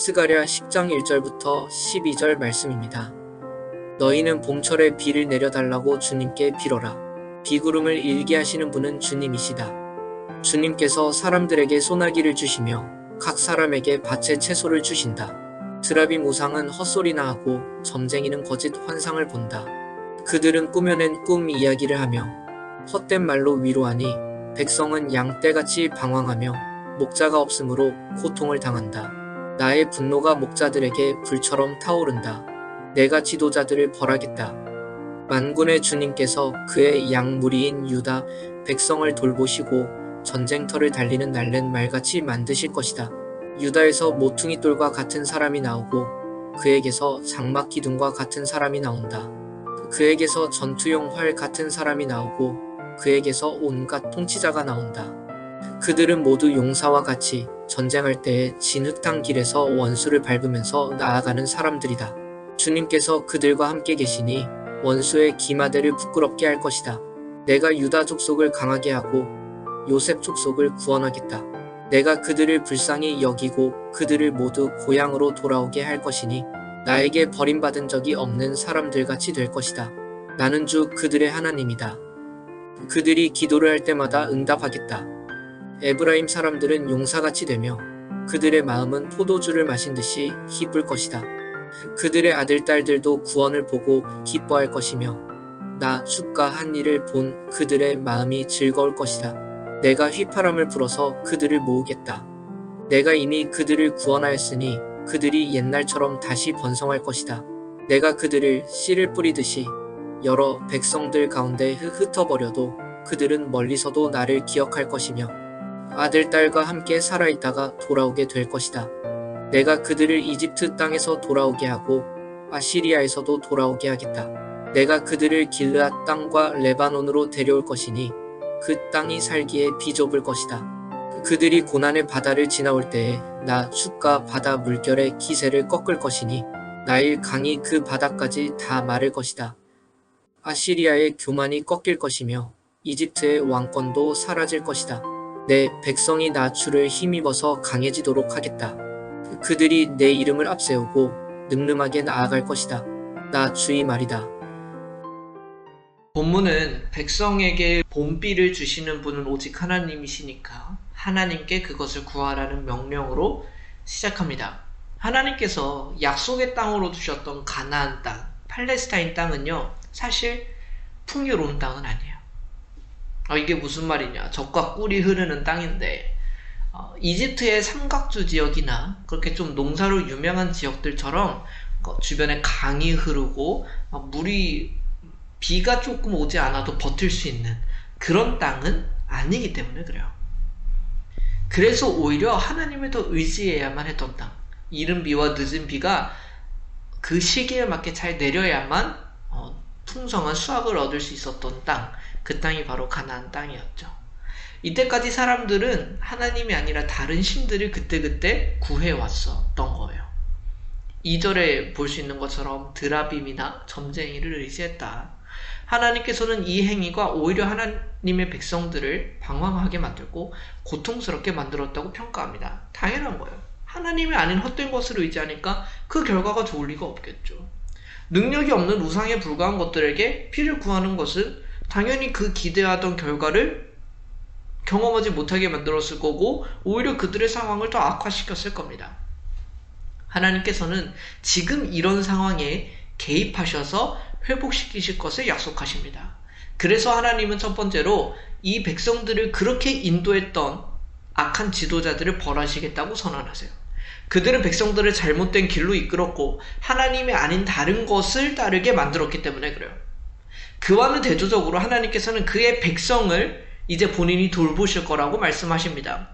스가랴 10장 1절부터 12절 말씀입니다. 너희는 봄철에 비를 내려달라고 주님께 빌어라. 비구름을 일게 하시는 분은 주님이시다. 주님께서 사람들에게 소나기를 주시며 각 사람에게 밭에 채소를 주신다. 드라빔 우상은 헛소리나 하고 점쟁이는 거짓 환상을 본다. 그들은 꾸며낸 꿈 이야기를 하며 헛된 말로 위로하니 백성은 양떼같이 방황하며 목자가 없으므로 고통을 당한다. 나의 분노가 목자들에게 불처럼 타오른다. 내가 지도자들을 벌하겠다. 만군의 주님께서 그의 양무리인 유다 백성을 돌보시고 전쟁터를 달리는 날랜 말같이 만드실 것이다. 유다에서 모퉁이 돌과 같은 사람이 나오고 그에게서 장막 기둥과 같은 사람이 나온다. 그에게서 전투용 활 같은 사람이 나오고 그에게서 온갖 통치자가 나온다. 그들은 모두 용사와 같이 전쟁할 때에 진흙탕 길에서 원수를 밟으면서 나아가는 사람들이다. 주님께서 그들과 함께 계시니 원수의 기마대를 부끄럽게 할 것이다. 내가 유다 족속을 강하게 하고 요셉 족속을 구원하겠다. 내가 그들을 불쌍히 여기고 그들을 모두 고향으로 돌아오게 할 것이니 나에게 버림받은 적이 없는 사람들같이 될 것이다. 나는 주 그들의 하나님이다. 그들이 기도를 할 때마다 응답하겠다. 에브라임 사람들은 용사같이 되며 그들의 마음은 포도주를 마신 듯이 기쁠 것이다. 그들의 아들 딸들도 구원을 보고 기뻐할 것이며 나 주가 한 일을 본 그들의 마음이 즐거울 것이다. 내가 휘파람을 불어서 그들을 모으겠다. 내가 이미 그들을 구원하였으니 그들이 옛날처럼 다시 번성할 것이다. 내가 그들을 씨를 뿌리듯이 여러 백성들 가운데 흩어버려도 그들은 멀리서도 나를 기억할 것이며 아들, 딸과 함께 살아있다가 돌아오게 될 것이다. 내가 그들을 이집트 땅에서 돌아오게 하고 아시리아에서도 돌아오게 하겠다. 내가 그들을 길르앗 땅과 레바논으로 데려올 것이니 그 땅이 살기에 비좁을 것이다. 그들이 고난의 바다를 지나올 때에 나 주가 바다 물결의 기세를 꺾을 것이니 나일 강이 그 바다까지 다 마를 것이다. 아시리아의 교만이 꺾일 것이며 이집트의 왕권도 사라질 것이다. 내 백성이 나 주를 힘입어서 강해지도록 하겠다. 그들이 내 이름을 앞세우고 늠름하게 나아갈 것이다. 나 주의 말이다. 본문은 백성에게 봄비를 주시는 분은 오직 하나님이시니까 하나님께 그것을 구하라는 명령으로 시작합니다. 하나님께서 약속의 땅으로 주셨던 가나안 땅, 팔레스타인 땅은요, 사실 풍요로운 땅은 아니에요. 이게 무슨 말이냐? 젖과 꿀이 흐르는 땅인데 이집트의 삼각주 지역이나 그렇게 좀 농사로 유명한 지역들처럼 주변에 강이 흐르고 비가 조금 오지 않아도 버틸 수 있는 그런 땅은 아니기 때문에 그래요. 그래서 오히려 하나님을 더 의지해야만 했던 땅, 이른 비와 늦은 비가 그 시기에 맞게 잘 내려야만 풍성한 수확을 얻을 수 있었던 땅, 그 땅이 바로 가나안 땅이었죠. 이때까지 사람들은 하나님이 아니라 다른 신들을 그때그때 구해왔었던 거예요. 2절에 볼 수 있는 것처럼 드라빔이나 점쟁이를 의지했다. 하나님께서는 이 행위가 오히려 하나님의 백성들을 방황하게 만들고 고통스럽게 만들었다고 평가합니다. 당연한 거예요. 하나님이 아닌 헛된 것을 의지하니까 그 결과가 좋을 리가 없겠죠. 능력이 없는 우상에 불과한 것들에게 피를 구하는 것은 당연히 그 기대하던 결과를 경험하지 못하게 만들었을 거고 오히려 그들의 상황을 더 악화시켰을 겁니다. 하나님께서는 지금 이런 상황에 개입하셔서 회복시키실 것을 약속하십니다. 그래서 하나님은 첫 번째로 이 백성들을 그렇게 인도했던 악한 지도자들을 벌하시겠다고 선언하세요. 그들은 백성들을 잘못된 길로 이끌었고 하나님이 아닌 다른 것을 따르게 만들었기 때문에 그래요. 그와는 대조적으로 하나님께서는 그의 백성을 이제 본인이 돌보실 거라고 말씀하십니다.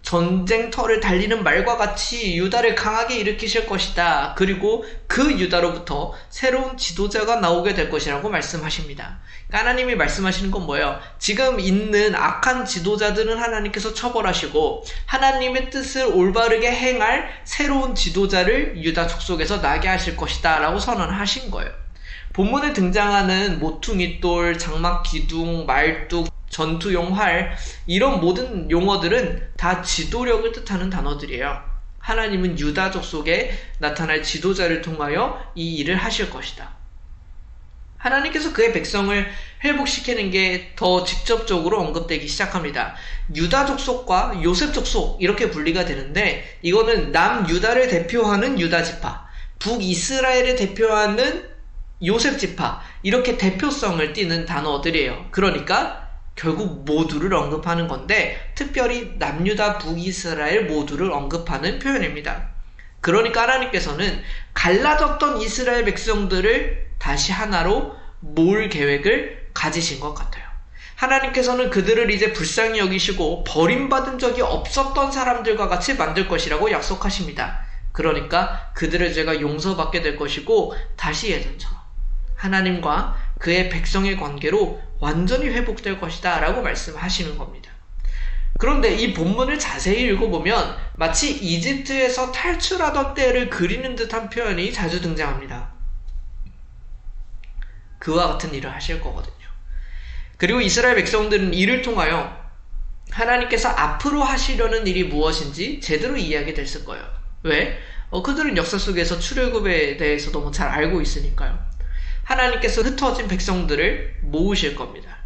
전쟁터를 달리는 말과 같이 유다를 강하게 일으키실 것이다. 그리고 그 유다로부터 새로운 지도자가 나오게 될 것이라고 말씀하십니다. 그러니까 하나님이 말씀하시는 건 뭐예요? 지금 있는 악한 지도자들은 하나님께서 처벌하시고 하나님의 뜻을 올바르게 행할 새로운 지도자를 유다 족속에서 나게 하실 것이다 라고 선언하신 거예요. 본문에 등장하는 모퉁이돌, 장막 기둥, 말뚝, 전투용 활, 이런 모든 용어들은 다 지도력을 뜻하는 단어들이에요. 하나님은 유다족 속에 나타날 지도자를 통하여 이 일을 하실 것이다. 하나님께서 그의 백성을 회복시키는 게 더 직접적으로 언급되기 시작합니다. 유다족 속과 요셉족 속 이렇게 분리가 되는데, 이거는 남유다를 대표하는 유다 지파, 북이스라엘을 대표하는 요셉 지파, 이렇게 대표성을 띠는 단어들이에요. 그러니까 결국 모두를 언급하는 건데, 특별히 남유다 북이스라엘 모두를 언급하는 표현입니다. 그러니까 하나님께서는 갈라졌던 이스라엘 백성들을 다시 하나로 모을 계획을 가지신 것 같아요. 하나님께서는 그들을 이제 불쌍히 여기시고 버림받은 적이 없었던 사람들과 같이 만들 것이라고 약속하십니다. 그러니까 그들을 제가 용서받게 될 것이고, 다시 예전처럼 하나님과 그의 백성의 관계로 완전히 회복될 것이다 라고 말씀하시는 겁니다. 그런데 이 본문을 자세히 읽어보면 마치 이집트에서 탈출하던 때를 그리는 듯한 표현이 자주 등장합니다. 그와 같은 일을 하실 거거든요. 그리고 이스라엘 백성들은 이를 통하여 하나님께서 앞으로 하시려는 일이 무엇인지 제대로 이해하게 됐을 거예요. 왜? 그들은 역사 속에서 출애굽에 대해서 너무 잘 알고 있으니까요. 하나님께서 흩어진 백성들을 모으실 겁니다.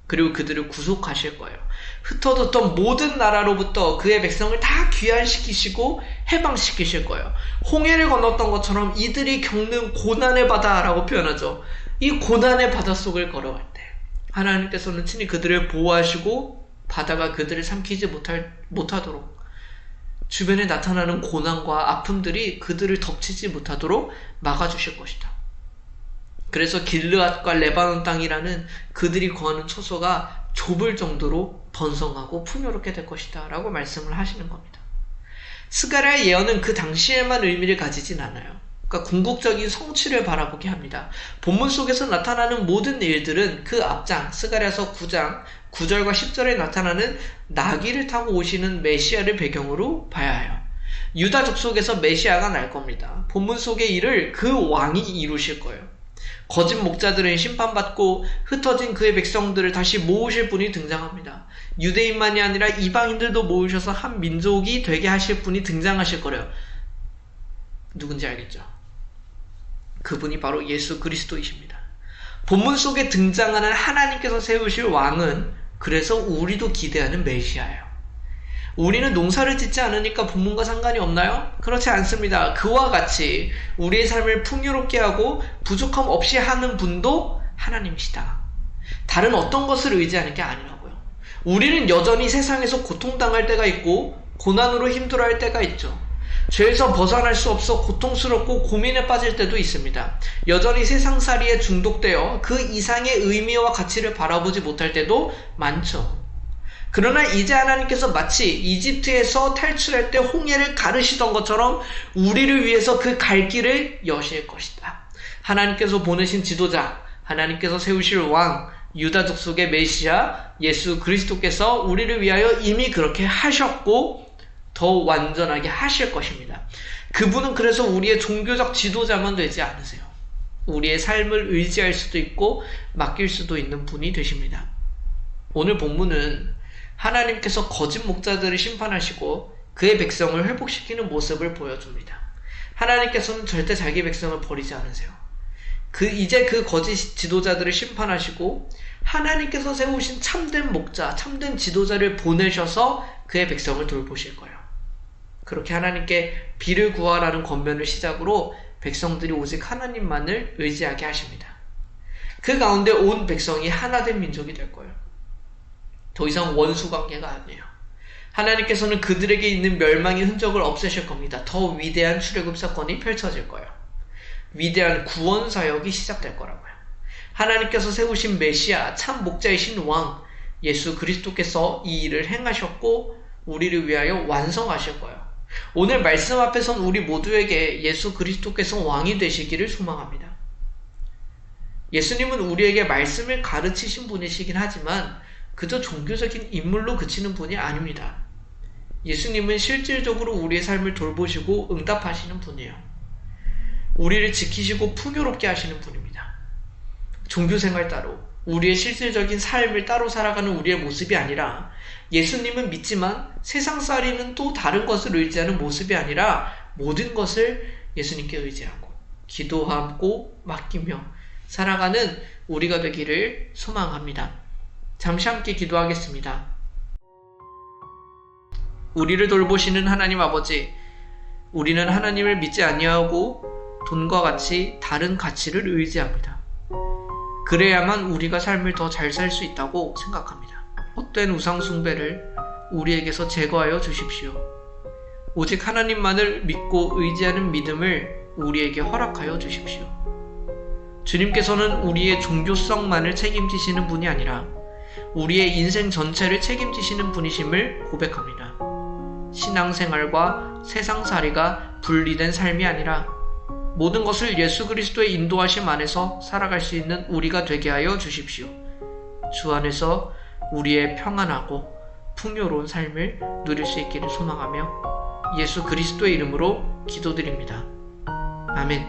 그리고 그들을 구속하실 거예요. 흩어졌던 모든 나라로부터 그의 백성을 다 귀환시키시고 해방시키실 거예요. 홍해를 건넜던 것처럼 이들이 겪는 고난의 바다라고 표현하죠. 이 고난의 바다 속을 걸어갈 때 하나님께서는 친히 그들을 보호하시고 바다가 그들을 삼키지 못하도록, 주변에 나타나는 고난과 아픔들이 그들을 덮치지 못하도록 막아주실 것이다. 그래서 길르앗과 레바논 땅이라는 그들이 거하는 초소가 좁을 정도로 번성하고 풍요롭게 될 것이다 라고 말씀을 하시는 겁니다. 스가랴의 예언은 그 당시에만 의미를 가지진 않아요. 그러니까 궁극적인 성취를 바라보게 합니다. 본문 속에서 나타나는 모든 일들은 그 앞장 스가랴서 9장 9절과 10절에 나타나는 나귀를 타고 오시는 메시아를 배경으로 봐야 해요. 유다 족속에서 메시아가 날 겁니다. 본문 속의 일을 그 왕이 이루실 거예요. 거짓 목자들은 심판받고 흩어진 그의 백성들을 다시 모으실 분이 등장합니다. 유대인만이 아니라 이방인들도 모으셔서 한 민족이 되게 하실 분이 등장하실 거래요. 누군지 알겠죠? 그분이 바로 예수 그리스도이십니다. 본문 속에 등장하는 하나님께서 세우실 왕은 그래서 우리도 기대하는 메시아예요. 우리는 농사를 짓지 않으니까 본문과 상관이 없나요? 그렇지 않습니다. 그와 같이 우리의 삶을 풍요롭게 하고 부족함 없이 하는 분도 하나님이시다. 다른 어떤 것을 의지하는 게 아니라고요. 우리는 여전히 세상에서 고통당할 때가 있고 고난으로 힘들어할 때가 있죠. 죄에서 벗어날 수 없어 고통스럽고 고민에 빠질 때도 있습니다. 여전히 세상살이에 중독되어 그 이상의 의미와 가치를 바라보지 못할 때도 많죠. 그러나 이제 하나님께서 마치 이집트에서 탈출할 때 홍해를 가르시던 것처럼 우리를 위해서 그 갈 길을 여실 것이다. 하나님께서 보내신 지도자, 하나님께서 세우실 왕, 유다 족속의 메시아 예수 그리스도께서 우리를 위하여 이미 그렇게 하셨고 더 완전하게 하실 것입니다. 그분은 그래서 우리의 종교적 지도자만 되지 않으세요. 우리의 삶을 의지할 수도 있고 맡길 수도 있는 분이 되십니다. 오늘 본문은 하나님께서 거짓 목자들을 심판하시고 그의 백성을 회복시키는 모습을 보여줍니다. 하나님께서는 절대 자기 백성을 버리지 않으세요. 이제 그 거짓 지도자들을 심판하시고 하나님께서 세우신 참된 목자, 참된 지도자를 보내셔서 그의 백성을 돌보실 거예요. 그렇게 하나님께 비를 구하라는 권면을 시작으로 백성들이 오직 하나님만을 의지하게 하십니다. 그 가운데 온 백성이 하나된 민족이 될 거예요. 더 이상 원수 관계가 아니에요. 하나님께서는 그들에게 있는 멸망의 흔적을 없애실 겁니다. 더 위대한 출애굽 사건이 펼쳐질 거예요. 위대한 구원 사역이 시작될 거라고요. 하나님께서 세우신 메시아, 참 목자이신 왕 예수 그리스도께서 이 일을 행하셨고 우리를 위하여 완성하실 거예요. 오늘 말씀 앞에선 우리 모두에게 예수 그리스도께서 왕이 되시기를 소망합니다. 예수님은 우리에게 말씀을 가르치신 분이시긴 하지만 그저 종교적인 인물로 그치는 분이 아닙니다. 예수님은 실질적으로 우리의 삶을 돌보시고 응답하시는 분이에요. 우리를 지키시고 풍요롭게 하시는 분입니다. 종교생활 따로, 우리의 실질적인 삶을 따로 살아가는 우리의 모습이 아니라 예수님은 믿지만 세상살이는 또 다른 것을 의지하는 모습이 아니라 모든 것을 예수님께 의지하고 기도하고 맡기며 살아가는 우리가 되기를 소망합니다. 잠시 함께 기도하겠습니다. 우리를 돌보시는 하나님 아버지, 우리는 하나님을 믿지 아니하고 돈과 같이 다른 가치를 의지합니다. 그래야만 우리가 삶을 더 잘 살 수 있다고 생각합니다. 헛된 우상 숭배를 우리에게서 제거하여 주십시오. 오직 하나님만을 믿고 의지하는 믿음을 우리에게 허락하여 주십시오. 주님께서는 우리의 종교성만을 책임지시는 분이 아니라 우리의 인생 전체를 책임지시는 분이심을 고백합니다. 신앙생활과 세상살이가 분리된 삶이 아니라 모든 것을 예수 그리스도의 인도하심 안에서 살아갈 수 있는 우리가 되게 하여 주십시오. 주 안에서 우리의 평안하고 풍요로운 삶을 누릴 수 있기를 소망하며 예수 그리스도의 이름으로 기도드립니다. 아멘.